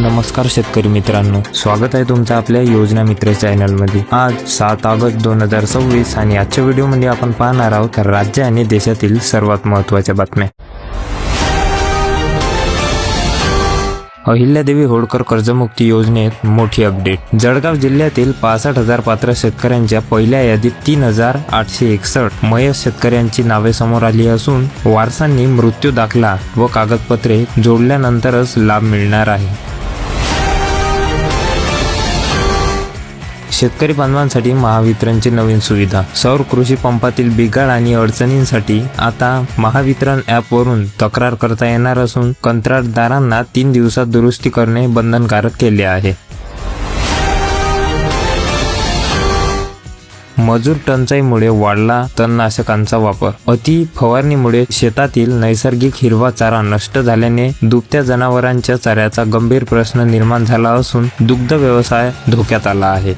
नमस्कार शेतकरी मित्रांनो, स्वागत आहे तुमचं आपल्या योजना मित्र चॅनलमध्ये। आज 7 ऑगस्ट 2026 आणि आजच्या व्हिडिओमध्ये आपण पाहणार आहोत राज्य आणि देशातील सर्वात महत्त्वाच्या बातम्या। अहिल्यादेवी होळकर कर्जमुक्ती योजनेत मोठी अपडेट। जळगाव जिल्ह्यातील 65,000 पात्र शेतकऱ्यांच्या पहिल्या यादीत 3,861 मयत शेतकऱ्यांची नावे समोर आली असून वारसांनी मृत्यू दाखला व कागदपत्रे जोडल्यानंतरच लाभ मिळणार आहे। शेतकरी बांधवांसाठी महावितरणची नवीन सुविधा। सौर कृषी पंपातील बिघाड आणि अडचणींसाठी आता महावितरण ॲपवरून तक्रार करता येणार असून कंत्राटदारांना 3 दिवसात दुरुस्ती करणे बंधनकारक केले आहे। मजूर टंचाईमुळे वाढला तणनाशकांचा वापर। अति फवारणीमुळे शेतातील नैसर्गिक हिरवा चारा नष्ट झाल्याने दुभत्या जनावरांच्या चाऱ्याचा गंभीर प्रश्न निर्माण झाला असून दुग्ध व्यवसाय धोक्यात आला आहे।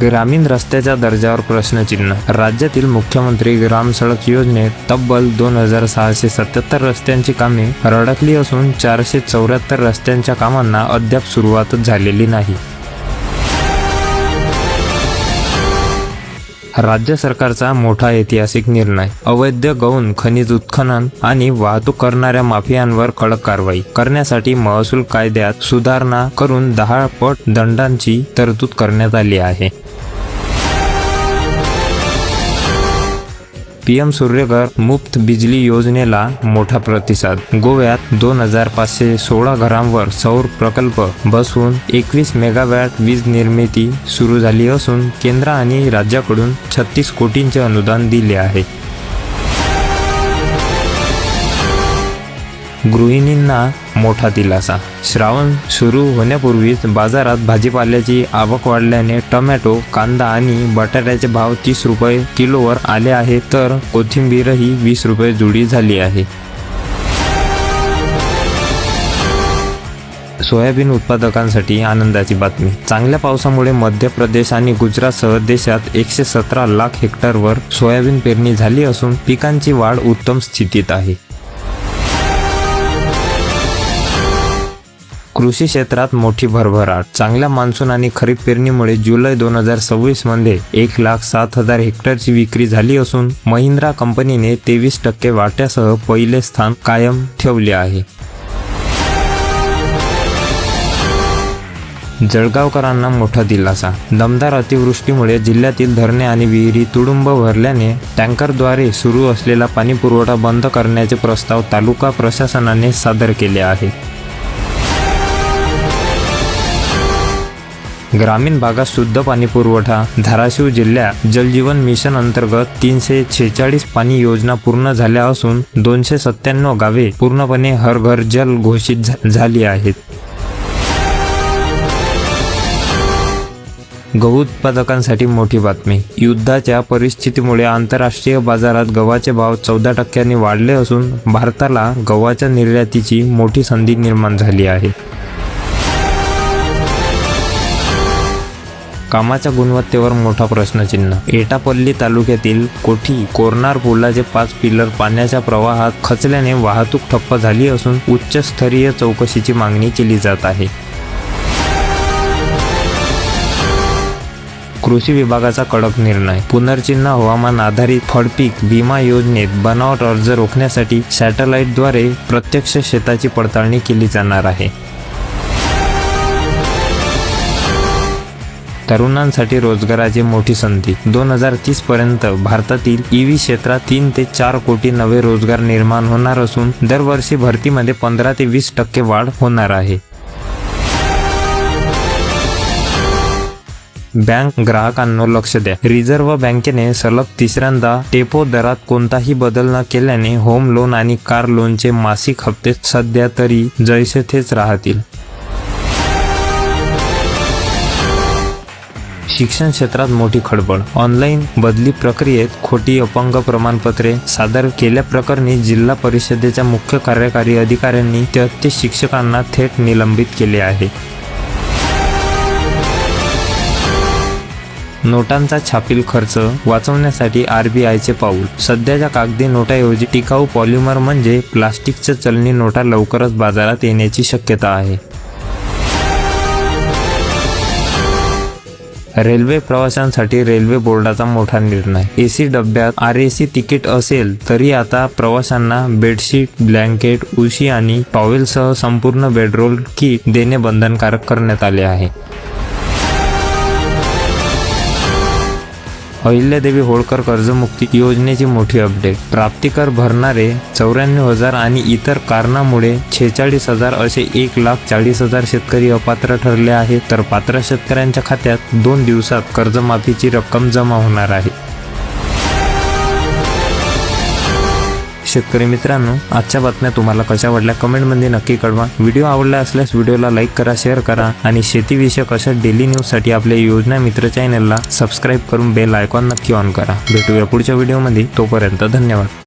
ग्रामीण रस्त्याच्या दर्जावर प्रश्नचिन्ह। राज्यातील मुख्यमंत्री ग्राम सडक योजनेत तब्बल 2,677 रस्त्यांची कामे रखडली असून 474 रस्त्यांच्या कामांना अद्याप सुरुवातच झालेली नाही। राज्य सरकारचा मोठा ऐतिहासिक निर्णय। अवैध गौण खनिज उत्खनन आणि वाहतूक करणाऱ्या माफियांवर कडक कारवाई करण्यासाठी महसूल कायद्यात सुधारणा करून 10 पट दंडांची तरतूद करण्यात आली आहे। PM सूर्यघर मुफ्त बिजली योजनेला मोठा प्रतिसाद। गोव्यात 2,516 घरांवर सौर प्रकल्प बसवून 21 मेगावॅट वीज निर्मिती सुरू झाली असून केंद्र आणि राज्याकडून 36 कोटींचे अनुदान दिले आहे। गृहिणींना मोठा दिलासा। श्रावण सुरू होण्यापूर्वीच बाजारात भाजीपाल्याची आवक वाढल्याने टोमॅटो, कांदा आणि बटाट्याचे भाव 30 रुपये किलोवर आले आहेत, तर कोथिंबीरही 20 रुपये जुडी झाली आहे। सोयाबीन उत्पादकांसाठी आनंदाची बातमी। चांगल्या पावसामुळे मध्य प्रदेश आणि गुजरातसह देशात 117 लाख हेक्टरवर सोयाबीन पेरणी झाली असून पिकांची वाढ उत्तम स्थितीत आहे। कृषी क्षेत्रात मोठी भरभराट। चांगल्या मान्सून आणि खरीप पेरणीमुळे जुलै 2026 मध्ये 1,07,000 हेक्टरची विक्री झाली असून महिंद्रा कंपनीने 23% वाट्यासह पहिले स्थान कायम ठेवले आहे। जळगावकरांना मोठा दिलासा। दमदार अतिवृष्टीमुळे जिल्ह्यातील धरणे आणि विहिरी तुडुंब भरल्याने टँकरद्वारे सुरू असलेला पाणीपुरवठा बंद करण्याचे प्रस्ताव तालुका प्रशासनाने सादर केले आहे। ग्रामीण भागात शुद्ध पाणी पुरवठा। धाराशिव जिल्ह्यात जलजीवन मिशन अंतर्गत 346 पाणी योजना पूर्ण झाल्या असून 297 गावे पूर्णपणे हर घर जल घोषित झाली आहेत। गहू उत्पादकांसाठी मोठी बातमी। युद्धाच्या परिस्थितीमुळे आंतरराष्ट्रीय बाजारात गव्हाचे भाव 14% वाढले असून भारताला गव्हाच्या निर्यातीची मोठी संधी निर्माण झाली आहे। कामाच्या गुणवत्तेवर मोठा प्रश्नचिन्ह। एटापल्ली तालुक्यातील कोठी कोरनार पुलाचे 5 पिलर पाण्याच्या प्रवाहात खचल्याने वाहतूक ठप्प झाली असून उच्चस्तरीय चौकशीची मागणी केली जात आहे। कृषी विभागाचा कडक निर्णय। पुनर्चिन्ह हवामान आधारित फळपीक विमा योजनेत बनावट अर्ज रोखण्यासाठी सॅटेलाइटद्वारे प्रत्यक्ष शेताची पडताळणी केली जाणार आहे। तरुणांसाठी रोजगाराची मोठी संधी। 2030 पर्यंत भारतातील EV क्षेत्रात 3 ते 4 कोटी नवे रोजगार निर्माण होणार असून दरवर्षी भरतीमध्ये 15 ते 20% वाढ होणार आहे। बँक ग्राहकांनो लक्ष द्या। रिझर्व्ह बँकेने सलग 3ऱ्यांदा टेपो दरात कोणताही बदल न केल्याने होम लोन आणि कार लोनचे मासिक हप्ते सध्या तरी जैसे थेच राहतील। शिक्षण क्षेत्रात मोठी खळबळ। ऑनलाईन बदली प्रक्रियेत खोटी अपंग प्रमाणपत्रे सादर केल्याप्रकरणी जिल्हा परिषदेच्या मुख्य कार्यकारी अधिकाऱ्यांनी 33 शिक्षकांना थेट निलंबित केले आहे। नोटांचा छापील खर्च वाचवण्यासाठी RBIचे पाऊल. सध्याच्या कागदी नोटाऐवजी टिकाऊ पॉलिमर म्हणजे प्लास्टिकच्या चलनी नोटा लवकरच बाजारात येण्याची शक्यता आहे. रेल्वे प्रवाशांसाठी रेल्वे बोर्डाचा मोठा निर्णय. AC डब्यात RAC तिकीट असेल तरी आता प्रवाशांना बेडशीट, ब्लँकेट, उशी आणि टॉवेलसह संपूर्ण बेडरोल किट देणे बंधनकारक करण्यात आले आहे. अहिल्यादेवी होळकर कर्जमुक्ती योजनेची मोठी अपडेट. प्राप्तिकर भरणारे 94,000 आणि इतर कारणामुळे 46,000 असे 1,40,000 शेतकरी अपात्र ठरले आहेत, तर पात्र शेतकऱ्यांच्या खात्यात 2 दिवसात कर्जमाफीची रक्कम जमा होणार आहे. शेतकरी मित्रांनो, आजच्या बातम्या तुम्हाला कशा वाटल्या कमेंटमध्ये नक्की कळवा. व्हिडिओ आवडला असल्यास व्हिडिओला लाईक करा, शेअर करा आणि शेतीविषयक अशा डेली न्यूजसाठी आपल्या योजना मित्र चॅनलला सबस्क्राईब करून बेल आयकॉन नक्की ऑन करा. भेटूया पुढच्या व्हिडिओमध्ये. तोपर्यंत धन्यवाद.